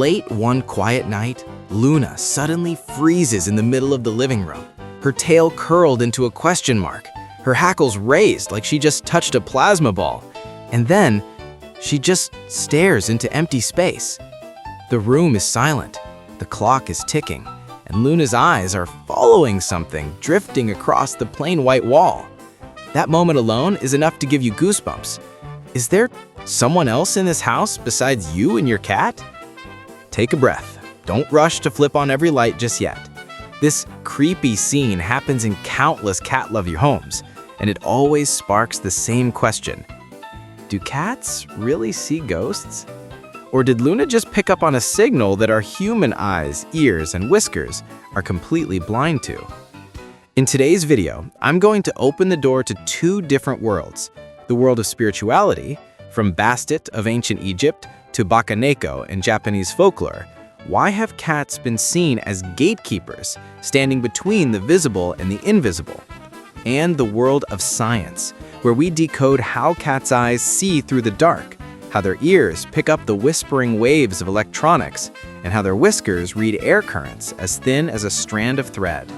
Late one quiet night, Luna suddenly freezes in the middle of the living room, her tail curled into a question mark, her hackles raised like she just touched a plasma ball, and then she just stares into empty space. The room is silent, the clock is ticking, and Luna's eyes are following something drifting across the plain white wall. That moment alone is enough to give you goosebumps. Is there someone else in this house besides you and your cat? Take a breath. Don't rush to flip on every light just yet. This creepy scene happens in countless cat-loving homes, and it always sparks the same question. Do cats really see ghosts? Or did Luna just pick up on a signal that our human eyes, ears, and whiskers are completely blind to? In today's video, I'm going to open the door to two different worlds. The world of spirituality, from Bastet of ancient Egypt to Bakeneko in Japanese folklore. Why have cats been seen as gatekeepers, standing between the visible and the invisible? And the world of science, where we decode how cats' eyes see through the dark, how their ears pick up the whispering waves of electronics, and how their whiskers read air currents as thin as a strand of thread.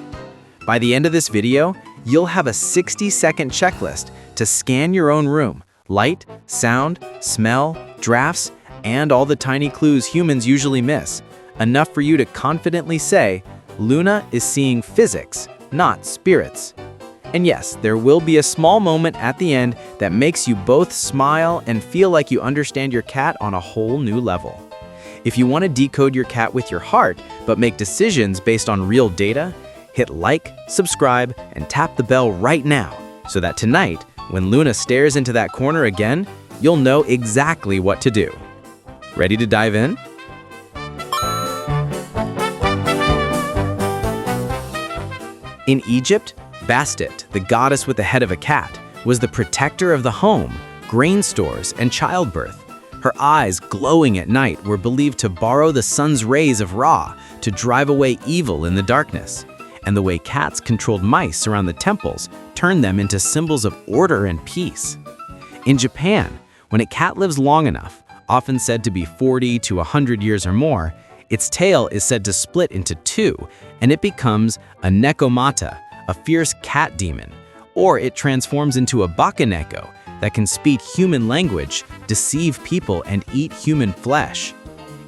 By the end of this video, you'll have a 60-second checklist to scan your own room, light, sound, smell, drafts, and all the tiny clues humans usually miss, enough for you to confidently say, Luna is seeing physics, not spirits. And yes, there will be a small moment at the end that makes you both smile and feel like you understand your cat on a whole new level. If you want to decode your cat with your heart, but make decisions based on real data, hit like, subscribe, and tap the bell right now, so that tonight, when Luna stares into that corner again, you'll know exactly what to do. Ready to dive in? In Egypt, Bastet, the goddess with the head of a cat, was the protector of the home, grain stores, and childbirth. Her eyes, glowing at night, were believed to borrow the sun's rays of Ra to drive away evil in the darkness. And the way cats controlled mice around the temples turned them into symbols of order and peace. In Japan, when a cat lives long enough, often said to be 40 to 100 years or more, its tail is said to split into two, and it becomes a nekomata, a fierce cat demon, or it transforms into a bakeneko that can speak human language, deceive people, and eat human flesh.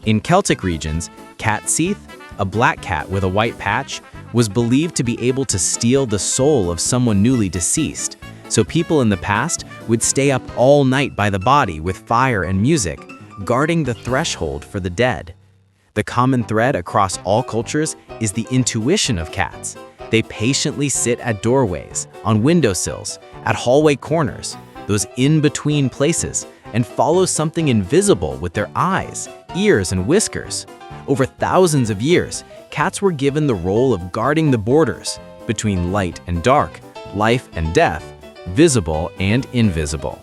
In Celtic regions, catseath, a black cat with a white patch, was believed to be able to steal the soul of someone newly deceased, so people in the past would stay up all night by the body with fire and music, guarding the threshold for the dead. The common thread across all cultures is the intuition of cats. They patiently sit at doorways, on windowsills, at hallway corners, those in-between places, and follow something invisible with their eyes, ears, and whiskers. Over thousands of years, cats were given the role of guarding the borders between light and dark, life and death, visible and invisible.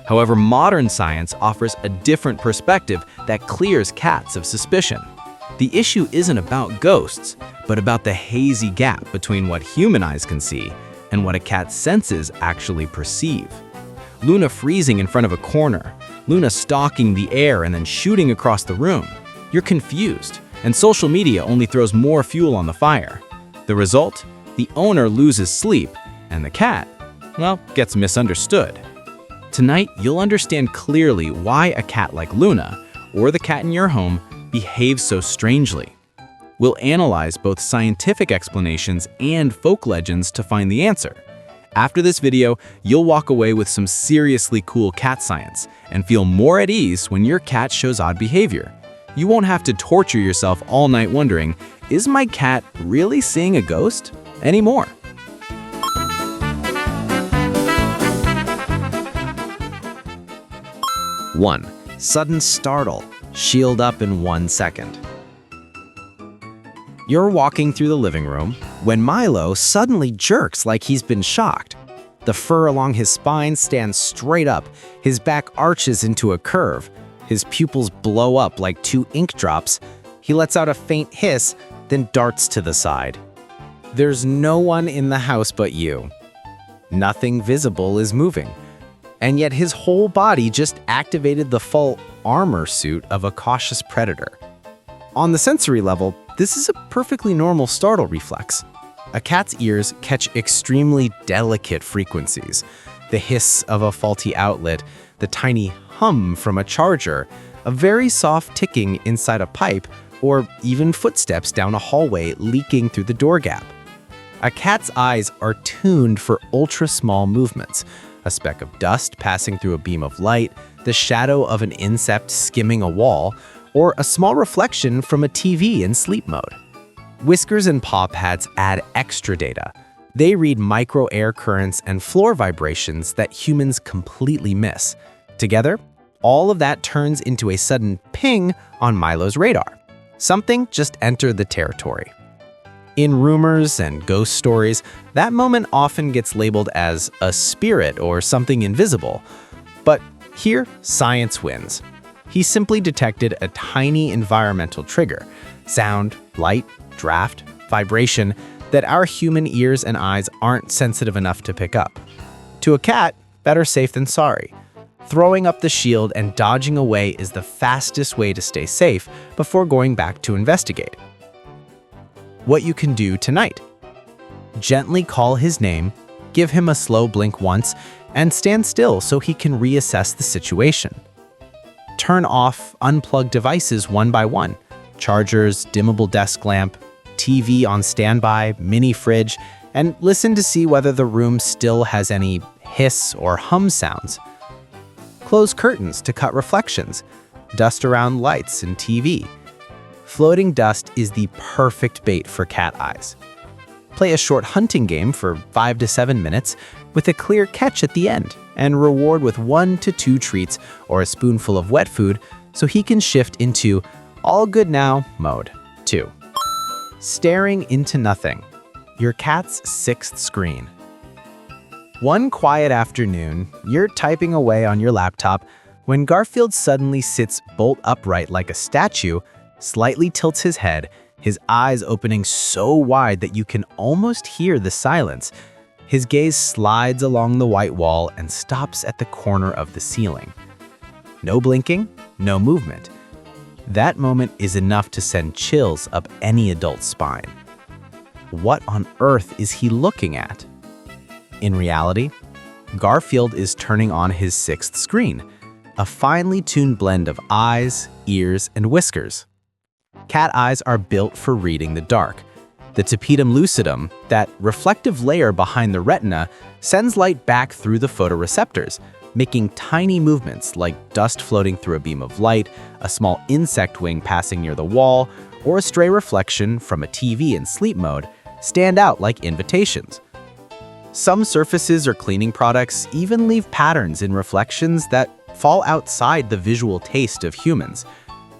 However, modern science offers a different perspective that clears cats of suspicion. The issue isn't about ghosts, but about the hazy gap between what human eyes can see and what a cat's senses actually perceive. Luna freezing in front of a corner, Luna stalking the air and then shooting across the room. You're confused, and social media only throws more fuel on the fire. The result? The owner loses sleep, and the cat, well, gets misunderstood. Tonight, you'll understand clearly why a cat like Luna, or the cat in your home, behaves so strangely. We'll analyze both scientific explanations and folk legends to find the answer. After this video, you'll walk away with some seriously cool cat science and feel more at ease when your cat shows odd behavior. You won't have to torture yourself all night wondering, is my cat really seeing a ghost? Anymore. One, sudden startle. Shield up in 1 second. You're walking through the living room when Milo suddenly jerks like he's been shocked. The fur along his spine stands straight up, his back arches into a curve, his pupils blow up like 2 ink drops. He lets out a faint hiss, then darts to the side. There's no one in the house but you. Nothing visible is moving, and yet his whole body just activated the full armor suit of a cautious predator. On the sensory level, this is a perfectly normal startle reflex. A cat's ears catch extremely delicate frequencies. The hiss of a faulty outlet, the tiny hum from a charger, a very soft ticking inside a pipe, or even footsteps down a hallway leaking through the door gap. A cat's eyes are tuned for ultra-small movements, a speck of dust passing through a beam of light, the shadow of an insect skimming a wall, or a small reflection from a TV in sleep mode. Whiskers and paw pads add extra data. They read micro air currents and floor vibrations that humans completely miss. Together, all of that turns into a sudden ping on Milo's radar. Something just entered the territory. In rumors and ghost stories, that moment often gets labeled as a spirit or something invisible. But here, science wins. He simply detected a tiny environmental trigger, sound, light, draft, vibration, that our human ears and eyes aren't sensitive enough to pick up. To a cat, better safe than sorry. Throwing up the shield and dodging away is the fastest way to stay safe before going back to investigate. What you can do tonight: gently call his name, give him a slow blink once, and stand still so he can reassess the situation. Turn off unplugged devices one by one: chargers, dimmable desk lamp, TV on standby, mini fridge, and listen to see whether the room still has any hiss or hum sounds. Close curtains to cut reflections, dust around lights and TV. Floating dust is the perfect bait for cat eyes. Play a short hunting game for 5 to 7 minutes with a clear catch at the end, and reward with 1 to 2 treats or a spoonful of wet food so he can shift into all good now mode. 2. Staring into nothing. Your cat's sixth screen. One quiet afternoon, you're typing away on your laptop when Garfield suddenly sits bolt upright like a statue, slightly tilts his head, his eyes opening so wide that you can almost hear the silence. His gaze slides along the white wall and stops at the corner of the ceiling. No blinking, no movement. That moment is enough to send chills up any adult's spine. What on earth is he looking at? In reality, Garfield is turning on his sixth screen, a finely tuned blend of eyes, ears, and whiskers. Cat eyes are built for reading the dark. The tapetum lucidum, that reflective layer behind the retina, sends light back through the photoreceptors, making tiny movements like dust floating through a beam of light, a small insect wing passing near the wall, or a stray reflection from a TV in sleep mode stand out like invitations. Some surfaces or cleaning products even leave patterns in reflections that fall outside the visual taste of humans.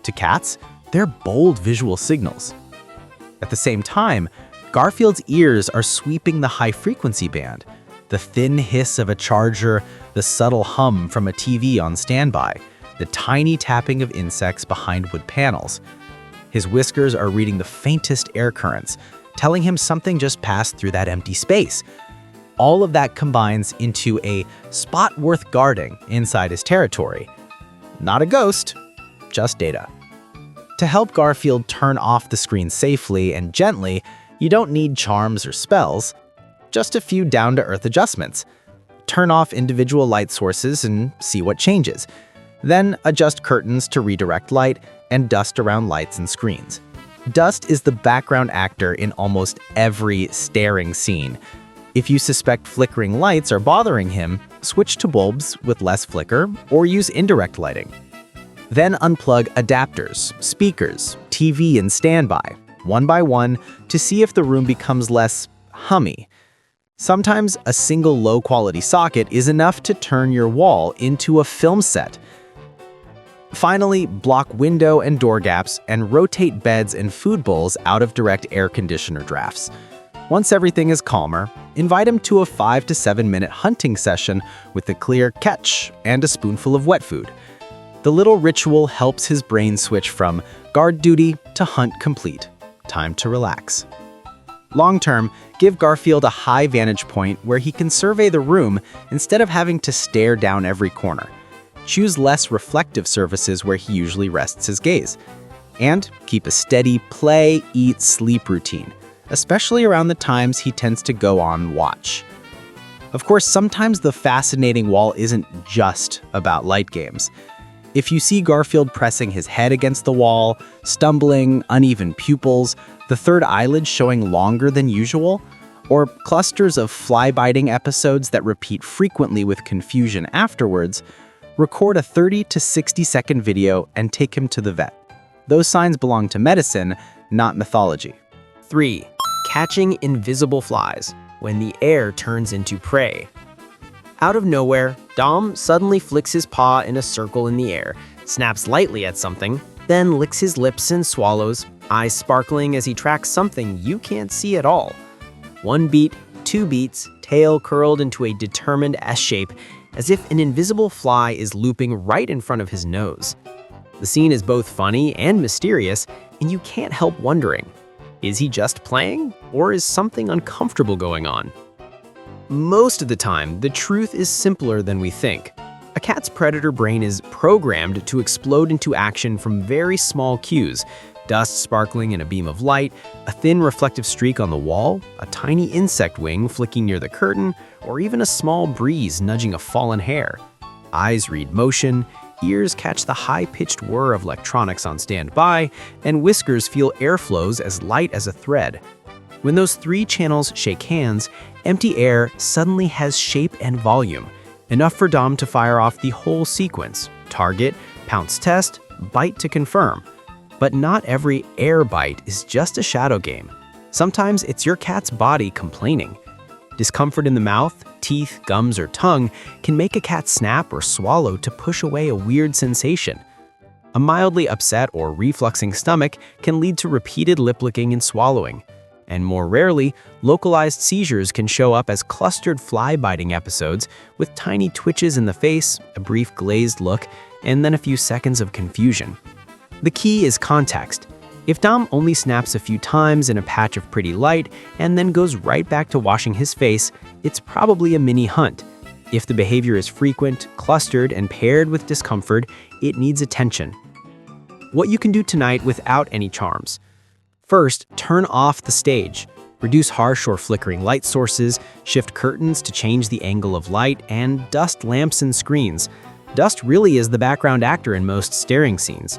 To cats, they're bold visual signals. At the same time, Garfield's ears are sweeping the high-frequency band, the thin hiss of a charger, the subtle hum from a TV on standby, the tiny tapping of insects behind wood panels. His whiskers are reading the faintest air currents, telling him something just passed through that empty space. All of that combines into a spot worth guarding inside his territory. Not a ghost, just data. To help Garfield turn off the screen safely and gently, you don't need charms or spells, just a few down-to-earth adjustments. Turn off individual light sources and see what changes. Then adjust curtains to redirect light and dust around lights and screens. Dust is the background actor in almost every staring scene. If you suspect flickering lights are bothering him, switch to bulbs with less flicker or use indirect lighting. Then unplug adapters, speakers, TV, and standby, one by one, to see if the room becomes less hummy. Sometimes a single low-quality socket is enough to turn your wall into a film set. Finally, block window and door gaps and rotate beds and food bowls out of direct air conditioner drafts. Once everything is calmer, invite him to a 5 to 7 minute hunting session with a clear catch and a spoonful of wet food. The little ritual helps his brain switch from guard duty to hunt complete. Time to relax. Long-term, give Garfield a high vantage point where he can survey the room instead of having to stare down every corner. Choose less reflective surfaces where he usually rests his gaze. And keep a steady play, eat, sleep routine, especially around the times he tends to go on watch. Of course, sometimes the fascinating wall isn't just about light games. If you see Garfield pressing his head against the wall, stumbling, uneven pupils, the third eyelid showing longer than usual, or clusters of fly-biting episodes that repeat frequently with confusion afterwards, record a 30 to 60-second video and take him to the vet. Those signs belong to medicine, not mythology. 3. Catching invisible flies when the air turns into prey. Out of nowhere, Dom suddenly flicks his paw in a circle in the air, snaps lightly at something, then licks his lips and swallows, eyes sparkling as he tracks something you can't see at all. 1 beat, 2 beats, tail curled into a determined S shape, as if an invisible fly is looping right in front of his nose. The scene is both funny and mysterious, and you can't help wondering, is he just playing, or is something uncomfortable going on? Most of the time, the truth is simpler than we think. A cat's predator brain is programmed to explode into action from very small cues: dust sparkling in a beam of light, a thin reflective streak on the wall, a tiny insect wing flicking near the curtain, or even a small breeze nudging a fallen hair. Eyes read motion, ears catch the high-pitched whir of electronics on standby, and whiskers feel airflows as light as a thread. When those 3 channels shake hands, empty air suddenly has shape and volume, enough for Dom to fire off the whole sequence: target, pounce test, bite to confirm. But not every air bite is just a shadow game. Sometimes it's your cat's body complaining. Discomfort in the mouth, teeth, gums, or tongue can make a cat snap or swallow to push away a weird sensation. A mildly upset or refluxing stomach can lead to repeated lip-licking and swallowing. And more rarely, localized seizures can show up as clustered fly-biting episodes with tiny twitches in the face, a brief glazed look, and then a few seconds of confusion. The key is context. If Dom only snaps a few times in a patch of pretty light and then goes right back to washing his face, it's probably a mini hunt. If the behavior is frequent, clustered, and paired with discomfort, it needs attention. What you can do tonight without any charms. First, turn off the stage. Reduce harsh or flickering light sources, shift curtains to change the angle of light, and dust lamps and screens. Dust really is the background actor in most staring scenes.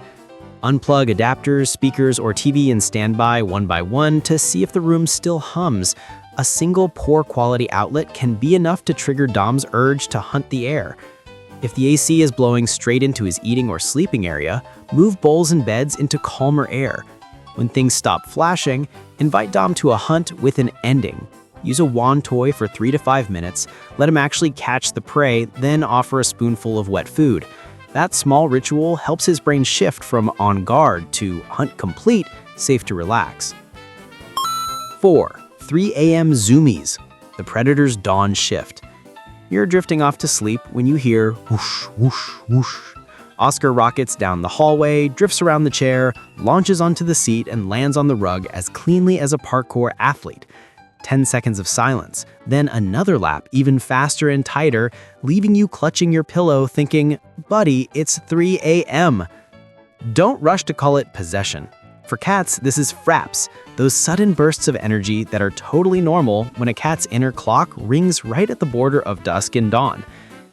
Unplug adapters, speakers, or TV and standby one by one to see if the room still hums. A single poor quality outlet can be enough to trigger Dom's urge to hunt the air. If the AC is blowing straight into his eating or sleeping area, move bowls and beds into calmer air. When things stop flashing, invite Dom to a hunt with an ending. Use a wand toy for 3 to 5 minutes, let him actually catch the prey, then offer a spoonful of wet food. That small ritual helps his brain shift from on guard to hunt complete, safe to relax. 4. 3 a.m. Zoomies, the predator's dawn shift. You're drifting off to sleep when you hear whoosh, whoosh, whoosh. Oscar rockets down the hallway, drifts around the chair, launches onto the seat, and lands on the rug as cleanly as a parkour athlete. 10 seconds of silence, then another lap, even faster and tighter, leaving you clutching your pillow thinking, buddy, it's 3 a.m. Don't rush to call it possession. For cats, this is fraps, those sudden bursts of energy that are totally normal when a cat's inner clock rings right at the border of dusk and dawn.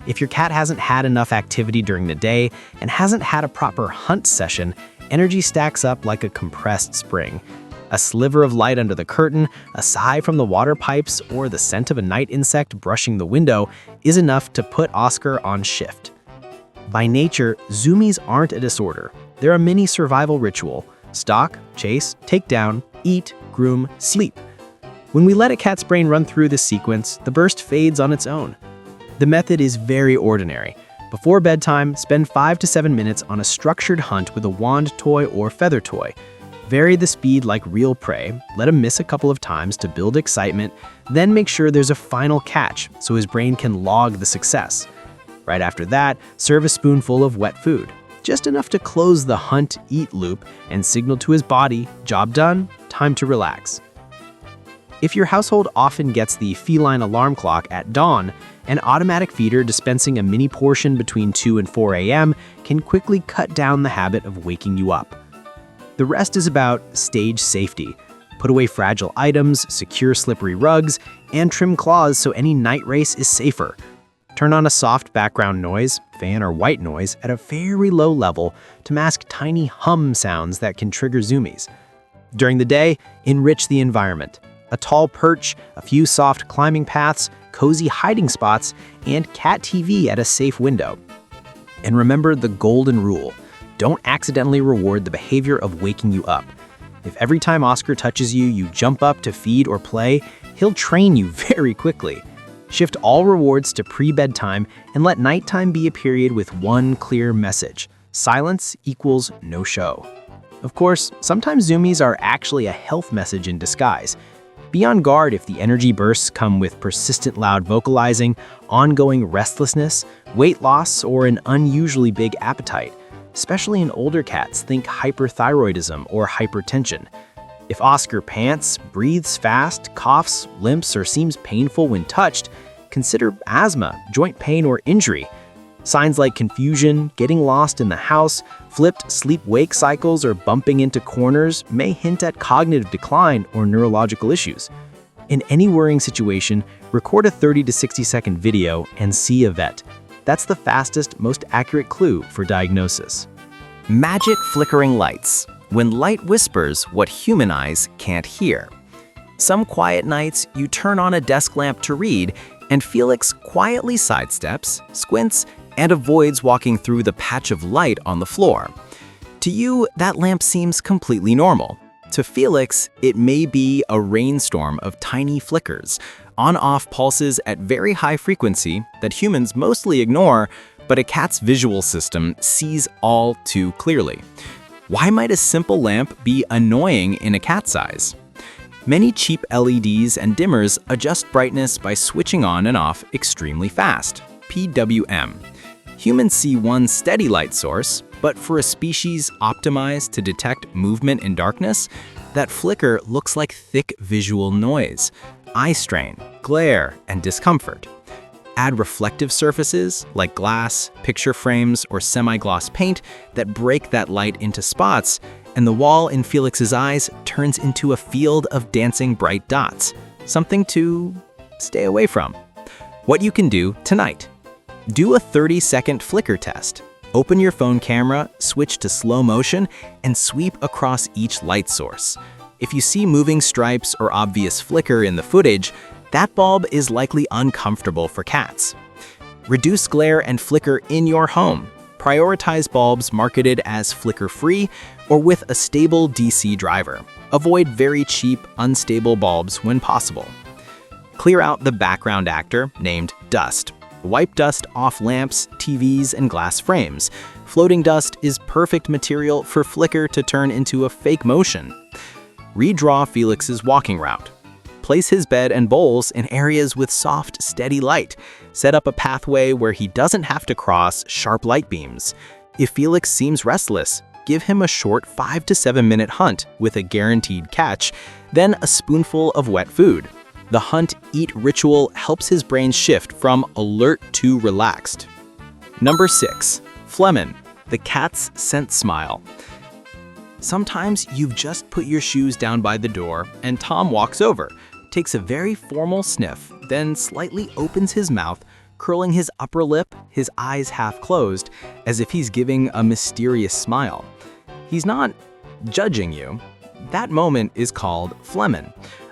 If your cat hasn't had enough activity during the day and hasn't had a proper hunt session, energy stacks up like a compressed spring. A sliver of light under the curtain, a sigh from the water pipes, or the scent of a night insect brushing the window is enough to put Oscar on shift. By nature, Zoomies aren't a disorder. They're a mini survival ritual. Stalk, chase, take down, eat, groom, sleep. When we let a cat's brain run through this sequence, the burst fades on its own. The method is very ordinary. Before bedtime, spend 5 to 7 minutes on a structured hunt with a wand toy or feather toy. Vary the speed like real prey, let him miss a couple of times to build excitement, then make sure there's a final catch so his brain can log the success. Right after that, serve a spoonful of wet food, just enough to close the hunt-eat loop and signal to his body, job done, time to relax. If your household often gets the feline alarm clock at dawn, an automatic feeder dispensing a mini portion between 2 and 4 a.m. can quickly cut down the habit of waking you up. The rest is about stage safety. Put away fragile items, secure slippery rugs, and trim claws so any night race is safer. Turn on a soft background noise, fan or white noise, at a very low level to mask tiny hum sounds that can trigger Zoomies. During the day, enrich the environment. A tall perch, a few soft climbing paths, cozy hiding spots, and cat TV at a safe window. And remember the golden rule. Don't accidentally reward the behavior of waking you up. If every time Oscar touches you, you jump up to feed or play, he'll train you very quickly. Shift all rewards to pre-bedtime and let nighttime be a period with one clear message. Silence equals no show. Of course, sometimes Zoomies are actually a health message in disguise. Be on guard if the energy bursts come with persistent loud vocalizing, ongoing restlessness, weight loss, or an unusually big appetite. Especially in older cats, think hyperthyroidism or hypertension. If Oscar pants, breathes fast, coughs, limps, or seems painful when touched, consider asthma, joint pain, or injury. Signs like confusion, getting lost in the house, flipped sleep-wake cycles, or bumping into corners may hint at cognitive decline or neurological issues. In any worrying situation, record a 30 to 60-second video and see a vet. That's the fastest, most accurate clue for diagnosis. Magic flickering lights. When light whispers what human eyes can't hear. Some quiet nights, you turn on a desk lamp to read, and Felix quietly sidesteps, squints, and avoids walking through the patch of light on the floor. To you, that lamp seems completely normal. To Felix, it may be a rainstorm of tiny flickers, on-off pulses at very high frequency that humans mostly ignore, but a cat's visual system sees all too clearly. Why might a simple lamp be annoying in a cat's eyes? Many cheap LEDs and dimmers adjust brightness by switching on and off extremely fast, PWM. Humans see one steady light source, but for a species optimized to detect movement in darkness, that flicker looks like thick visual noise, eye strain, glare, and discomfort. Add reflective surfaces like glass, picture frames, or semi-gloss paint that break that light into spots, and the wall in Felix's eyes turns into a field of dancing bright dots, something to stay away from. What you can do tonight. Do a 30-second flicker test. Open your phone camera, switch to slow motion, and sweep across each light source. If you see moving stripes or obvious flicker in the footage, that bulb is likely uncomfortable for cats. Reduce glare and flicker in your home. Prioritize bulbs marketed as flicker-free or with a stable DC driver. Avoid very cheap, unstable bulbs when possible. Clear out the background actor named dust. Wipe dust off lamps, TVs, and glass frames. Floating dust is perfect material for flicker to turn into a fake motion. Redraw Felix's walking route. Place his bed and bowls in areas with soft, steady light. Set up a pathway where he doesn't have to cross sharp light beams. If Felix seems restless, give him a short 5 to 7 minute hunt with a guaranteed catch, then a spoonful of wet food. The hunt-eat ritual helps his brain shift from alert to relaxed. Number 6. Flehmen, the cat's scent smile. Sometimes you've just put your shoes down by the door and Tom walks over, takes a very formal sniff, then slightly opens his mouth, curling his upper lip, his eyes half closed, as if he's giving a mysterious smile. He's not judging you. That moment is called Flehmen,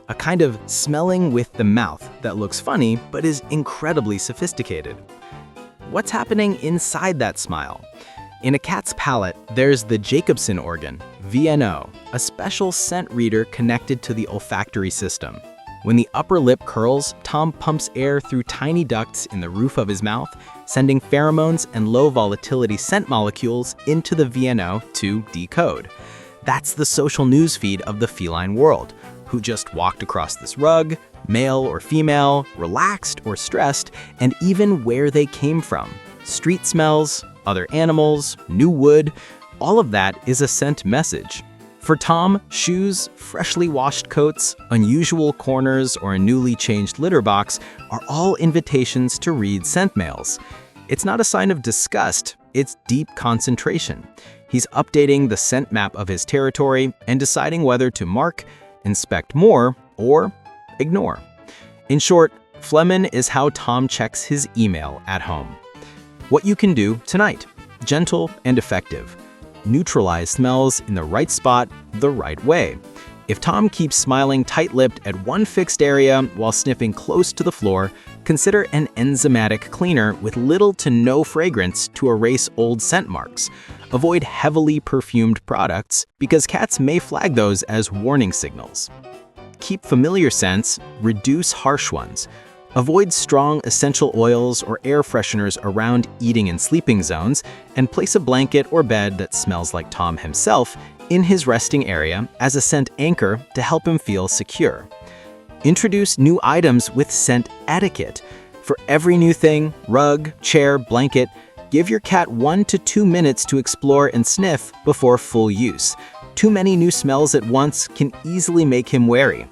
a kind of smelling with the mouth that looks funny but is incredibly sophisticated. What's happening inside that smile? In a cat's palate, there's the Jacobson organ, VNO, a special scent reader connected to the olfactory system. When the upper lip curls, Tom pumps air through tiny ducts in the roof of his mouth, sending pheromones and low-volatility scent molecules into the VNO to decode. That's the social news feed of the feline world. Who just walked across this rug, male or female, relaxed or stressed, and even where they came from. Street smells, other animals, new wood, all of that is a scent message. For Tom, shoes, freshly washed coats, unusual corners, or a newly changed litter box are all invitations to read scent mails. It's not a sign of disgust, it's deep concentration. He's updating the scent map of his territory and deciding whether to mark, inspect more, or ignore. In short, Flehmen is how Tom checks his email at home. What you can do tonight: gentle and effective. Neutralize smells in the right spot, the right way. If Tom keeps smiling tight-lipped at one fixed area while sniffing close to the floor, consider an enzymatic cleaner with little to no fragrance to erase old scent marks. Avoid heavily perfumed products because cats may flag those as warning signals. Keep familiar scents, reduce harsh ones. Avoid strong essential oils or air fresheners around eating and sleeping zones, and place a blanket or bed that smells like Tom himself in his resting area as a scent anchor to help him feel secure. Introduce new items with scent etiquette. For every new thing, rug, chair, blanket, give your cat 1 to 2 minutes to explore and sniff before full use. Too many new smells at once can easily make him wary.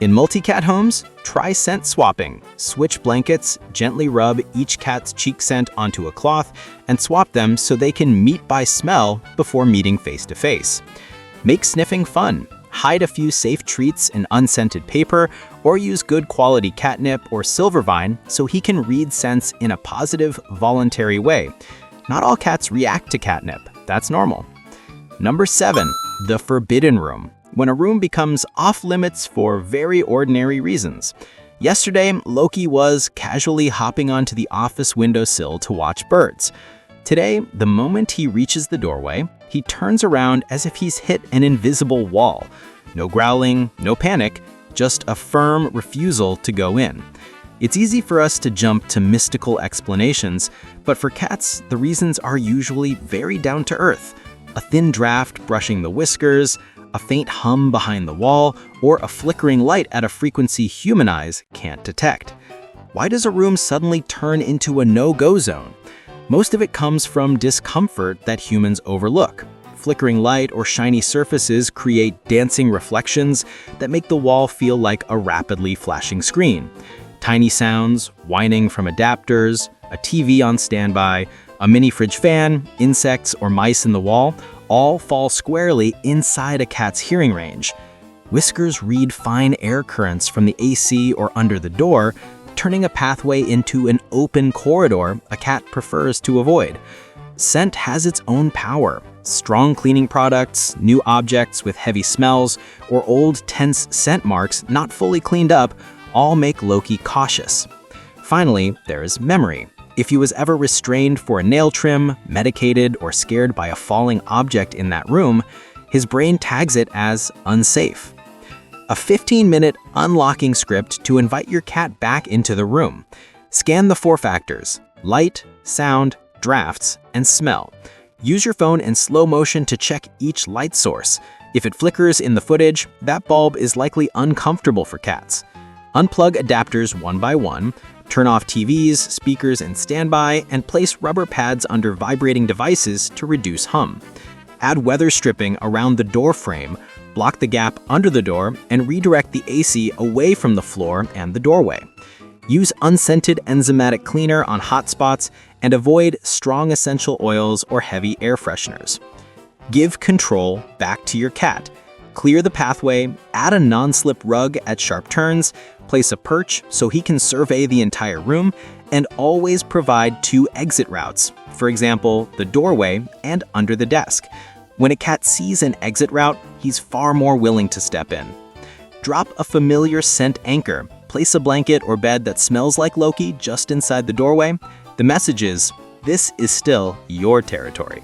In multi-cat homes, try scent swapping. Switch blankets, gently rub each cat's cheek scent onto a cloth, and swap them so they can meet by smell before meeting face-to-face. Make sniffing fun. Hide a few safe treats in unscented paper, or use good quality catnip or silvervine so he can read scents in a positive, voluntary way. Not all cats react to catnip. That's normal. Number 7, the forbidden room. When a room becomes off-limits for very ordinary reasons. Yesterday, Loki was casually hopping onto the office windowsill to watch birds. Today, the moment he reaches the doorway, he turns around as if he's hit an invisible wall. No growling, no panic, just a firm refusal to go in. It's easy for us to jump to mystical explanations, but for cats, the reasons are usually very down to earth. A thin draft brushing the whiskers, a faint hum behind the wall, or a flickering light at a frequency human eyes can't detect. Why does a room suddenly turn into a no-go zone? Most of it comes from discomfort that humans overlook. Flickering light or shiny surfaces create dancing reflections that make the wall feel like a rapidly flashing screen. Tiny sounds, whining from adapters, a TV on standby, a mini fridge fan, insects or mice in the wall all fall squarely inside a cat's hearing range. Whiskers read fine air currents from the AC or under the door, turning a pathway into an open corridor a cat prefers to avoid. Scent has its own power. Strong cleaning products, new objects with heavy smells, or old tense scent marks not fully cleaned up all make Loki cautious. Finally, there is memory. If he was ever restrained for a nail trim, medicated, or scared by a falling object in that room, his brain tags it as unsafe. A 15-minute unlocking script to invite your cat back into the room. Scan the 4 factors: light, sound, drafts, and smell. Use your phone in slow motion to check each light source. If it flickers in the footage, that bulb is likely uncomfortable for cats. Unplug adapters one by one. Turn off TVs, speakers, and standby, and place rubber pads under vibrating devices to reduce hum. Add weather stripping around the door frame, block the gap under the door, and redirect the AC away from the floor and the doorway. Use unscented enzymatic cleaner on hot spots, and avoid strong essential oils or heavy air fresheners. Give control back to your cat. Clear the pathway, add a non-slip rug at sharp turns, place a perch so he can survey the entire room, and always provide 2 exit routes, for example, the doorway and under the desk. When a cat sees an exit route, he's far more willing to step in. Drop a familiar scent anchor. Place a blanket or bed that smells like Loki just inside the doorway. The message is, this is still your territory.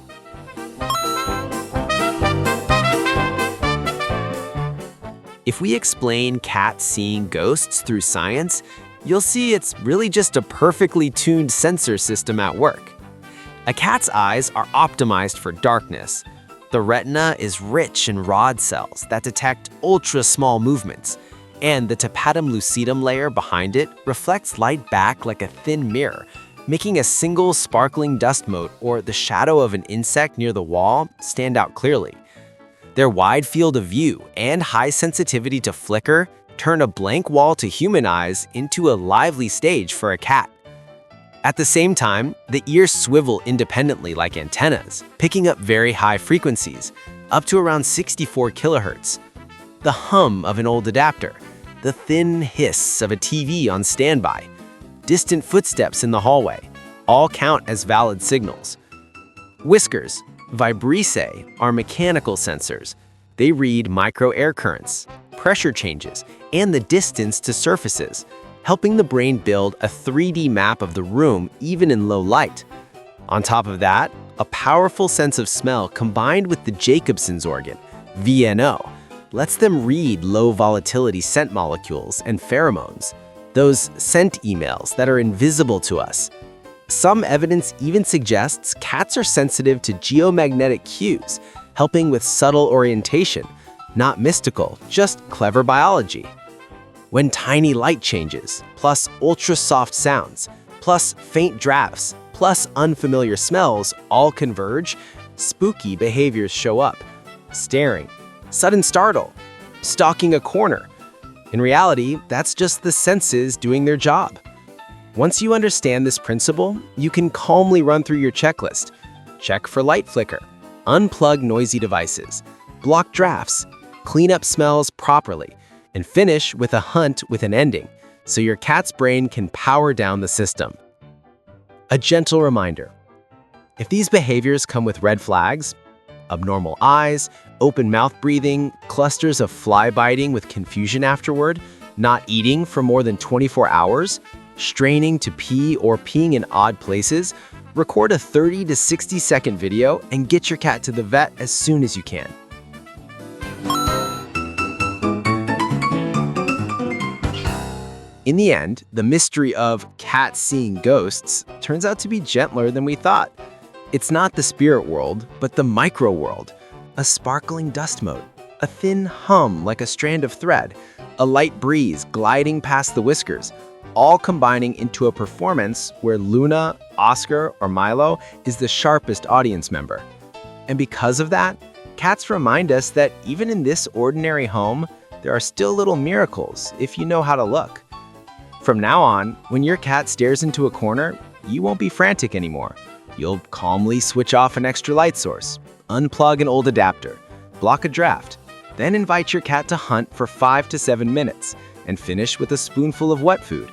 If we explain cats seeing ghosts through science, you'll see it's really just a perfectly tuned sensor system at work. A cat's eyes are optimized for darkness. The retina is rich in rod cells that detect ultra-small movements, and the tapetum lucidum layer behind it reflects light back like a thin mirror, making a single sparkling dust mote or the shadow of an insect near the wall stand out clearly. Their wide field of view and high sensitivity to flicker turn a blank wall to human eyes into a lively stage for a cat. At the same time, the ears swivel independently like antennas, picking up very high frequencies, up to around 64 kilohertz. The hum of an old adapter, the thin hiss of a TV on standby, distant footsteps in the hallway, all count as valid signals. Whiskers, vibrissae, are mechanical sensors. They read micro air currents, pressure changes, and the distance to surfaces, helping the brain build a 3D map of the room even in low light. On top of that, a powerful sense of smell combined with the Jacobson's organ, VNO, lets them read low volatility scent molecules and pheromones, those scent emails that are invisible to us. Some evidence even suggests cats are sensitive to geomagnetic cues, helping with subtle orientation, not mystical, just clever biology. When tiny light changes, plus ultra-soft sounds, plus faint drafts, plus unfamiliar smells all converge, spooky behaviors show up. Staring, sudden startle, stalking a corner. In reality, that's just the senses doing their job. Once you understand this principle, you can calmly run through your checklist. Check for light flicker, unplug noisy devices, block drafts, clean up smells properly, and finish with a hunt with an ending, so your cat's brain can power down the system. A gentle reminder: if these behaviors come with red flags, abnormal eyes, open mouth breathing, clusters of fly biting with confusion afterward, not eating for more than 24 hours, straining to pee or peeing in odd places, record a 30 to 60 second video and get your cat to the vet as soon as you can. In the end, the mystery of cats seeing ghosts turns out to be gentler than we thought. It's not the spirit world, but the micro world. A sparkling dust mote, a thin hum like a strand of thread, a light breeze gliding past the whiskers, all combining into a performance where Luna, Oscar, or Milo is the sharpest audience member. And because of that, cats remind us that even in this ordinary home, there are still little miracles if you know how to look. From now on, when your cat stares into a corner, you won't be frantic anymore. You'll calmly switch off an extra light source, unplug an old adapter, block a draft, then invite your cat to hunt for 5 to 7 minutes and finish with a spoonful of wet food.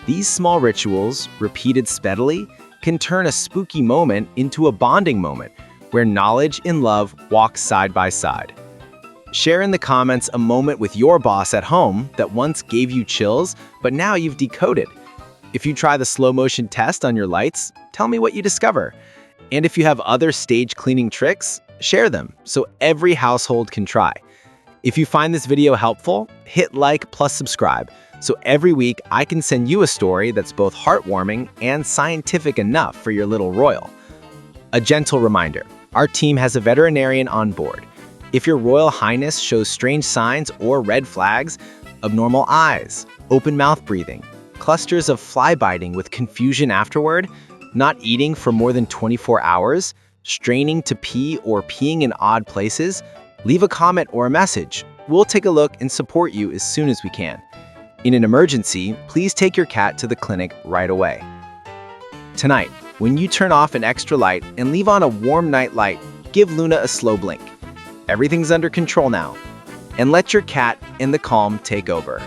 These small rituals, repeated steadily, can turn a spooky moment into a bonding moment where knowledge and love walk side by side. Share in the comments a moment with your boss at home that once gave you chills, but now you've decoded. If you try the slow motion test on your lights, tell me what you discover. And if you have other stage cleaning tricks, share them so every household can try. If you find this video helpful, hit like plus subscribe so every week I can send you a story that's both heartwarming and scientific enough for your little royal. A gentle reminder, our team has a veterinarian on board. If your Royal Highness shows strange signs or red flags, abnormal eyes, open mouth breathing, clusters of fly biting with confusion afterward, not eating for more than 24 hours, straining to pee or peeing in odd places, leave a comment or a message. We'll take a look and support you as soon as we can. In an emergency, please take your cat to the clinic right away. Tonight, when you turn off an extra light and leave on a warm night light, give Luna a slow blink. Everything's under control now, and let your cat and the calm take over.